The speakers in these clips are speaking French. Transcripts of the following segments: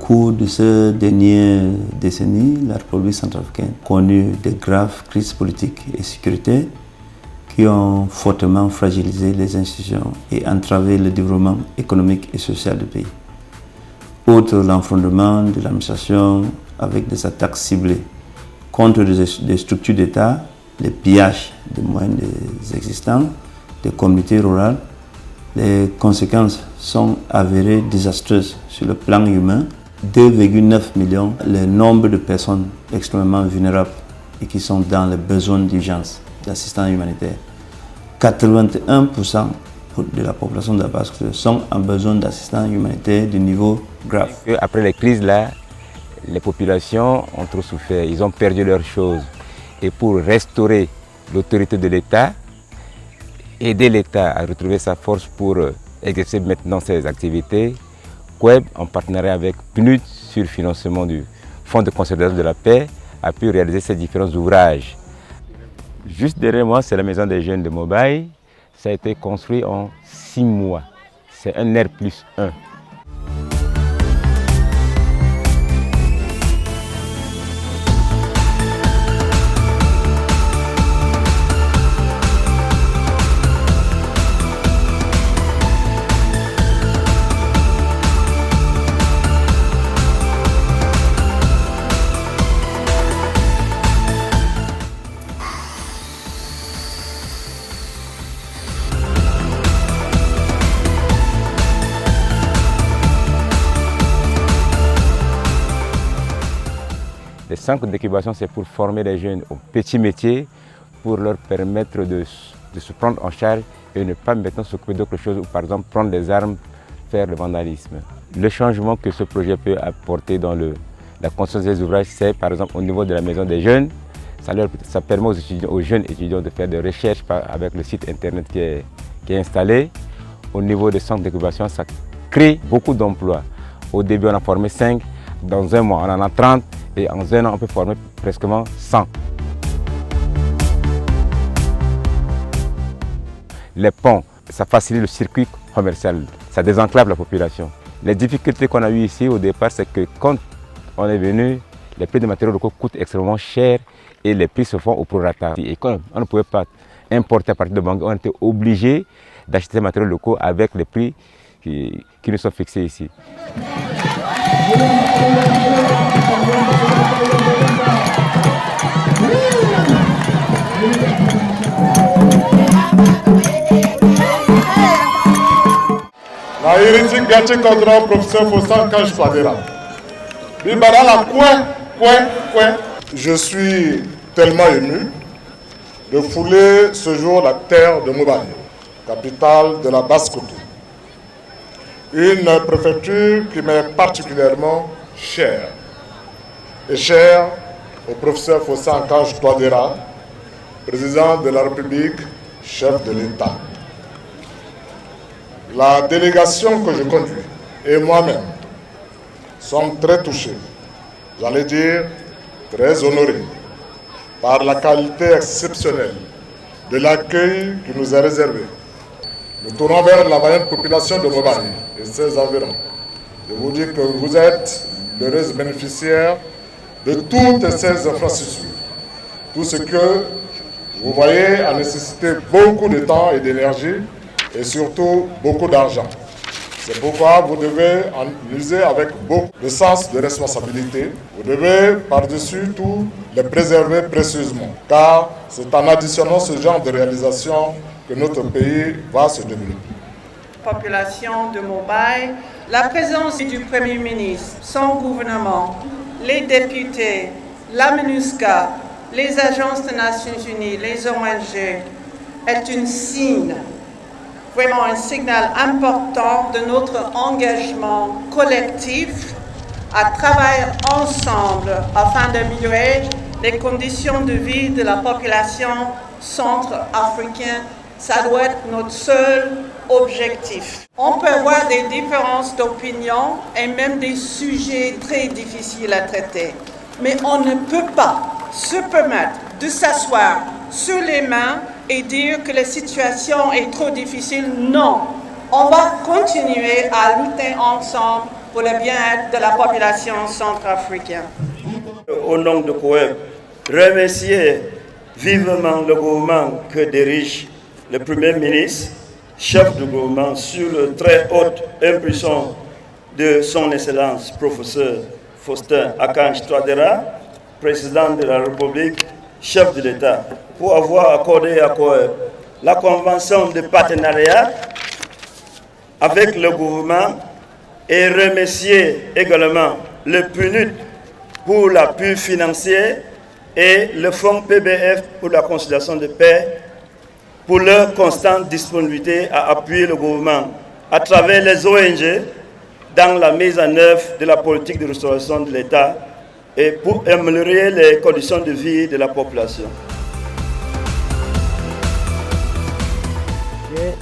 cours de ces dernières décennies, la République centrafricaine a connu de graves crises politiques et sécuritaires qui ont fortement fragilisé les institutions et entravé le développement économique et social du pays. Outre l'enfondement de l'administration avec des attaques ciblées contre des structures d'État, les pillages des moyens existants, des communautés rurales, les conséquences sont avérées désastreuses sur le plan humain. 2,9 millions, le nombre de personnes extrêmement vulnérables et qui sont dans les besoins d'urgence d'assistance humanitaire. 81% de la population de la Basse-Côte sont en besoin d'assistance humanitaire de niveau grave. Après les crises, là, les populations ont trop souffert, ils ont perdu leurs choses. Et pour restaurer l'autorité de l'État, aider l'État à retrouver sa force pour exercer maintenant ses activités, Queb, en partenariat avec PNUD sur le financement du Fonds de consolidation de la paix, a pu réaliser ces différents ouvrages. Juste derrière moi, c'est la maison des jeunes de Mobaye. Ça a été construit en 6 mois. C'est un R+1. Les centres d'incubation, c'est pour former les jeunes aux petits métiers, pour leur permettre de se prendre en charge et ne pas maintenant s'occuper d'autre chose, ou par exemple prendre des armes, faire le vandalisme. Le changement que ce projet peut apporter dans la construction des ouvrages, c'est par exemple au niveau de la maison des jeunes, ça permet aux jeunes étudiants de faire des recherches avec le site internet qui est installé. Au niveau des centres d'incubation, ça crée beaucoup d'emplois. Au début, on a formé 5, dans un mois, on en a 30. Et en un an, on peut former presque 100. Les ponts, ça facilite le circuit commercial, ça désenclave la population. Les difficultés qu'on a eues ici au départ, c'est que quand on est venu, les prix des matériaux locaux coûtent extrêmement cher et les prix se font au prorata. Et comme on ne pouvait pas importer à partir de Bangui, on était obligé d'acheter des matériaux locaux avec les prix qui nous sont fixés ici. La hérétique gâchée contre le professeur Fossan Kaj Fadera. Je suis tellement ému de fouler ce jour la terre de Mobaye, capitale de la Basse-Côte. Une préfecture qui m'est particulièrement chère. Et chère au professeur Fossan Kaj Fadera, président de la République, chef de l'État. La délégation que je conduis et moi-même sommes très touchés, j'allais dire très honorés, par la qualité exceptionnelle de l'accueil qui nous est réservé. Nous tournons vers la vaillante population de Mobaye et ses environs. Je vous dis que vous êtes l'heureuse bénéficiaire de toutes ces infrastructures. Tout ce que vous voyez a nécessité beaucoup de temps et d'énergie et surtout beaucoup d'argent. C'est pourquoi vous devez en user avec beaucoup de sens de responsabilité. Vous devez par-dessus tout les préserver précieusement, car c'est en additionnant ce genre de réalisation que notre pays va se développer. Population de Mobaye, la présence du Premier ministre, son gouvernement, les députés, la MINUSCA, les agences des Nations Unies, les ONG, est un signe, vraiment un signal important de notre engagement collectif à travailler ensemble afin d'améliorer les conditions de vie de la population centrafricaine. Ça doit être notre seul objectif. On peut avoir des différences d'opinion et même des sujets très difficiles à traiter. Mais on ne peut pas se permettre de s'asseoir sur les mains et dire que la situation est trop difficile. Non, on va continuer à lutter ensemble pour le bien-être de la population centrafricaine. Au nom de COEB, remercier vivement le gouvernement que dirige le Premier ministre, chef du gouvernement, sur le très haute impulsion de son Excellence, professeur Faustin Archange Touadéra, président de la République, chef de l'État, pour avoir accordé à COEB la convention de partenariat avec le gouvernement et remercier également le PNUD pour l'appui financier et le fonds PBF pour la conciliation de paix pour leur constante disponibilité à appuyer le gouvernement à travers les ONG dans la mise en œuvre de la politique de restauration de l'État et pour améliorer les conditions de vie de la population.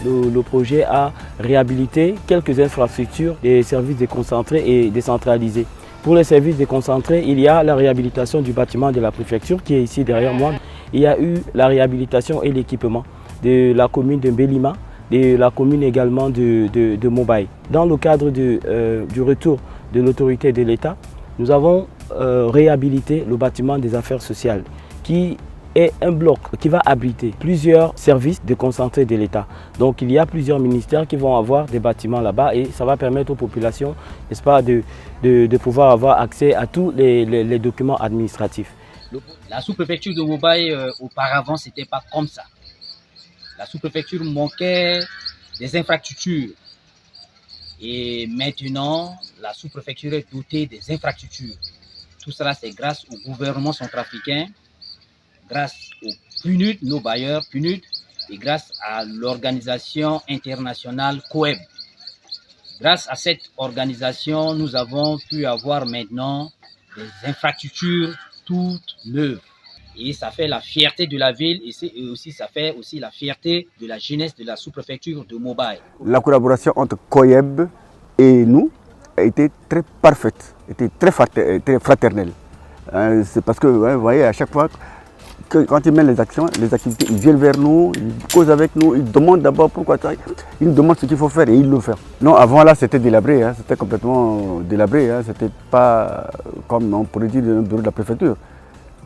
Le projet a réhabilité quelques infrastructures des services déconcentrés et décentralisés. Pour les services déconcentrés, il y a la réhabilitation du bâtiment de la préfecture qui est ici derrière moi. Il y a eu la réhabilitation et l'équipement de la commune de Mbélima, de la commune également de Mobaye. Dans le cadre du retour de l'autorité de l'État, nous avons réhabilité le bâtiment des affaires sociales qui est un bloc qui va abriter plusieurs services déconcentrés de l'État. Donc il y a plusieurs ministères qui vont avoir des bâtiments là-bas et ça va permettre aux populations, n'est-ce pas, de pouvoir avoir accès à tous les documents administratifs. La sous-préfecture de Mobaye, auparavant, ce n'était pas comme ça. La sous-préfecture manquait des infrastructures. Et maintenant, la sous-préfecture est dotée des infrastructures. Tout cela, c'est grâce au gouvernement centrafricain, grâce au PNUD, nos bailleurs PNUD, et grâce à l'organisation internationale COEB. Grâce à cette organisation, nous avons pu avoir maintenant des infrastructures toutes neuves. Et ça fait la fierté de la ville et aussi ça fait aussi la fierté de la jeunesse de la sous-préfecture de Mobaye. La collaboration entre COEB et nous a été très parfaite, était très fraternelle. C'est parce que, vous voyez, à chaque fois, quand ils mènent les activités, ils viennent vers nous, ils causent avec nous, ils demandent d'abord pourquoi ça, ils nous demandent ce qu'il faut faire et ils le font. Non, avant là, c'était délabré, c'était complètement délabré, c'était pas comme on pourrait dire le bureau de la préfecture.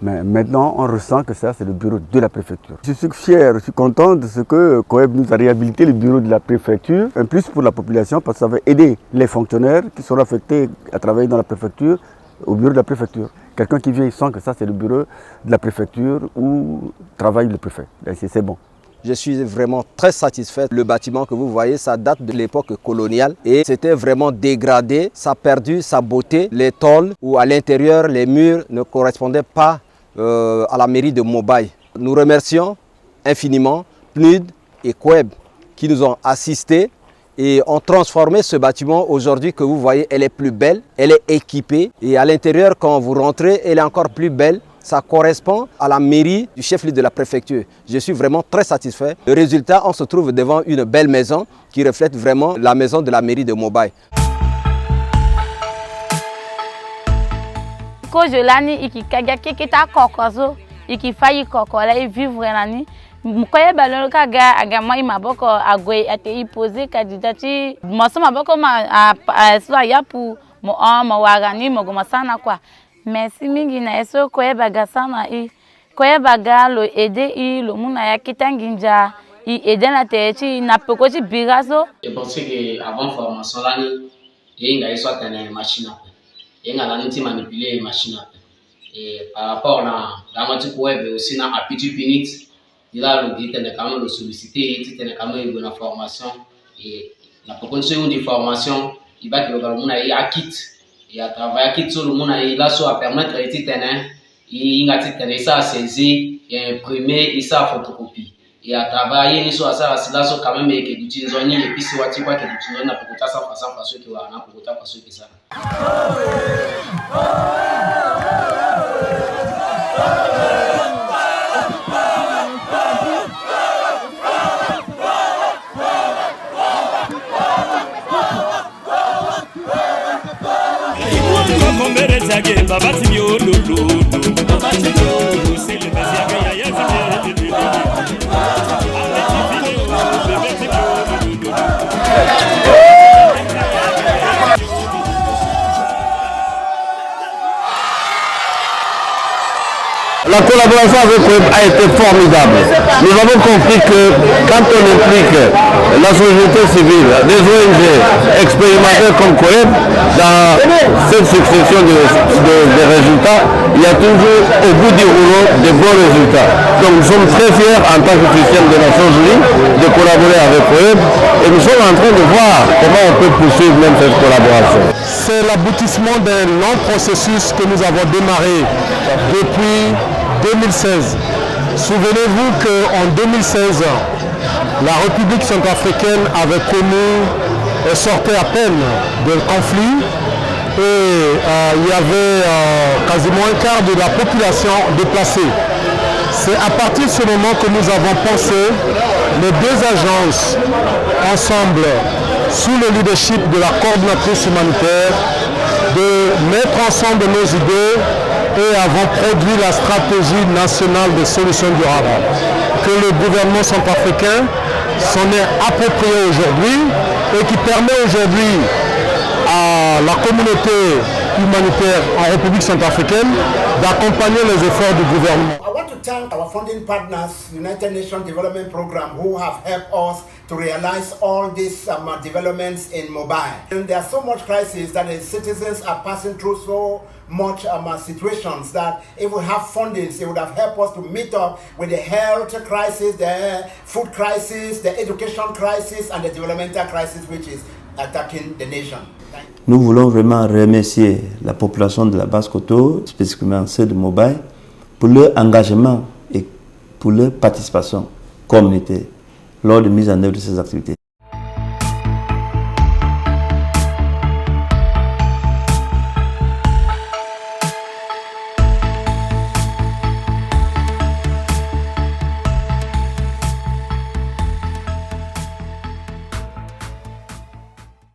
Mais maintenant, on ressent que ça, c'est le bureau de la préfecture. Je suis fier, je suis content de ce que COEB nous a réhabilité le bureau de la préfecture. Un plus pour la population, parce que ça va aider les fonctionnaires qui seront affectés à travailler dans la préfecture, au bureau de la préfecture. Quelqu'un qui vient, il sent que ça, c'est le bureau de la préfecture où travaille le préfet. C'est bon. Je suis vraiment très satisfait. Le bâtiment que vous voyez, ça date de l'époque coloniale et c'était vraiment dégradé. Ça a perdu sa beauté. Les tôles ou à l'intérieur, les murs ne correspondaient pas à la mairie de Mobaye. Nous remercions infiniment PNUD et COEB qui nous ont assistés et ont transformé ce bâtiment. Aujourd'hui que vous voyez, elle est plus belle, elle est équipée et à l'intérieur, quand vous rentrez, elle est encore plus belle. Ça correspond à la mairie du chef-lieu de la préfecture. Je suis vraiment très satisfait. Le résultat, on se trouve devant une belle maison qui reflète vraiment la maison de la mairie de Mobaye. Kojolani ikikaga keketa kokozo ikifayi kokola vivre nani mkoye balolo kaga agama imaboko agwe ate iposer candidature moso maboko ma so ya pour mo wagani mo gomasana kwa merci mingi na eso koye baga sana koye baga lo aider lo muna ya kitanginja aider na techi na pekochi bigazo. Je pense que avant formation là ni yenga iso tane machine et on a manipulé les machines. Et par rapport à la matière web aussi dans appétit pinit, il a le dit quand même le solliciter, il a quand même une formation et la proposition de formation, il va que le monde a acquis et à travers acquis sur le monde il a soit permettre de tenir, il a tenir ça à saisir et imprimer et ça à photocopie. Et à travailler ni soit ça là so quand même que d'utiliser et puis c'est quoi que d'utiliser na pour ça parce que na pour parce que ça. La collaboration avec Coeb a été formidable. Nous avons compris que quand on implique la société civile, des ONG expérimentées comme Coeb, dans cette succession de résultats, il y a toujours au bout du rouleau de bons résultats. Donc nous sommes très fiers en tant qu'officiels des Nations Unies de collaborer avec Coeb et nous sommes en train de voir comment on peut poursuivre même cette collaboration. C'est l'aboutissement d'un long processus que nous avons démarré depuis 2016. Souvenez-vous qu'en 2016, la République centrafricaine avait sortait à peine d'un conflit et il y avait quasiment un quart de la population déplacée. C'est à partir de ce moment que nous avons pensé, les deux agences, ensemble, sous le leadership de la coordinatrice humanitaire, de mettre ensemble nos idées et avons produit la stratégie nationale de solutions durables que le gouvernement centrafricain s'en est approprié aujourd'hui et qui permet aujourd'hui à la communauté humanitaire en République centrafricaine d'accompagner les efforts du gouvernement. I want to thank our funding partners, United Nations Development Programme, who have helped us to realize all these developments in Mobile. And there are so much crises that the citizens are passing through so much situations that if we have fundings, it would have helped us to meet up with the health crisis, the food crisis, the education crisis, and the developmental crisis which is attacking the nation. Nous voulons vraiment remercier la population de la Basse-Kotto, spécifiquement ceux de Mobile, pour leur engagement et pour leur participation communautaire lors de la mise en œuvre de ces activités.